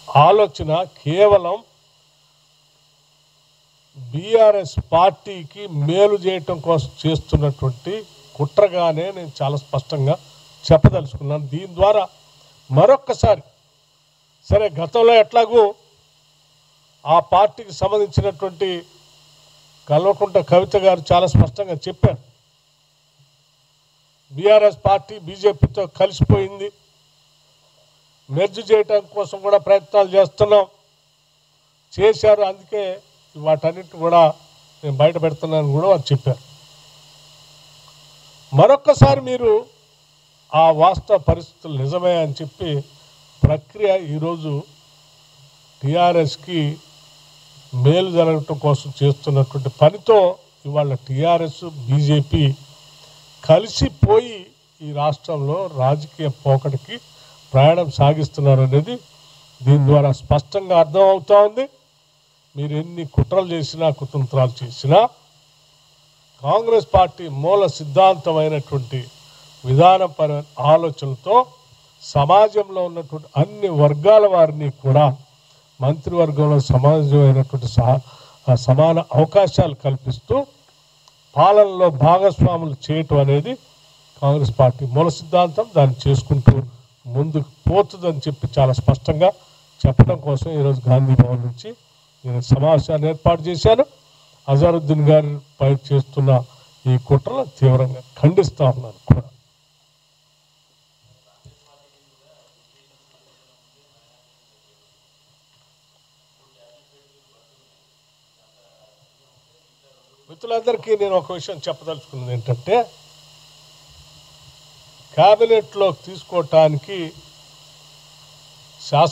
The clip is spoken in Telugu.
ఆలోచన కేవలం బీఆర్ఎస్ పార్టీకి మేలు చేయటం కోసం చేస్తున్నటువంటి కుట్రగానే నేను చాలా స్పష్టంగా చెప్పదలుచుకున్నాను. దీని ద్వారా మరొక్కసారి సరే గతంలో ఎట్లాగూ ఆ పార్టీకి సంబంధించినటువంటి కల్వకుంట్ల కవిత గారు చాలా స్పష్టంగా చెప్పారు, బీఆర్ఎస్ పార్టీ బీజేపీతో కలిసిపోయింది, మెర్జ్ చేయటం కోసం కూడా ప్రయత్నాలు చేశారు, అందుకే వాటన్నిటి కూడా నేను బయట పెడుతున్నాను కూడా వారు చెప్పారు. మరొక్కసారి మీరు ఆ వాస్తవ పరిస్థితులు నిజమే అని చెప్పి ప్రక్రియ ఈరోజు టీఆర్ఎస్కి మేలు జరగటం కోసం చేస్తున్నటువంటి పనితో ఇవాళ టీఆర్ఎస్ బీజేపీ కలిసిపోయి ఈ రాష్ట్రంలో రాజకీయ పోకడికి ప్రయాణం సాగిస్తున్నారు అనేది దీని ద్వారా స్పష్టంగా అర్థమవుతా ఉంది. మీరు ఎన్ని కుట్రలు చేసినా కుతంత్రాలు చేసినా కాంగ్రెస్ పార్టీ మూల సిద్ధాంతమైనటువంటి విధానపరమైన ఆలోచనలతో సమాజంలో ఉన్నటువంటి అన్ని వర్గాల వారిని కూడా మంత్రివర్గంలో సమాజమైనటువంటి సమాన అవకాశాలు కల్పిస్తూ పాలనలో భాగస్వాములు చేయటం అనేది కాంగ్రెస్ పార్టీ మూల సిద్ధాంతం. దాన్ని చేసుకుంటూ ముందుకు పోతుందని చెప్పి చాలా స్పష్టంగా చెప్పడం కోసం ఈరోజు గాంధీ భవన్ నుంచి నేను సమావేశాన్ని ఏర్పాటు చేశాను. అజారుద్దీన్ గారి పై చేస్తున్న ఈ కుట్రను తీవ్రంగా ఖండిస్తా ఉన్నాను కూడా. మిత్రులందరికీ నేను ఒక విషయం చెప్పదలుచుకున్నది ఏంటంటే, క్యాబినెట్లో తీసుకోవటానికి శాసన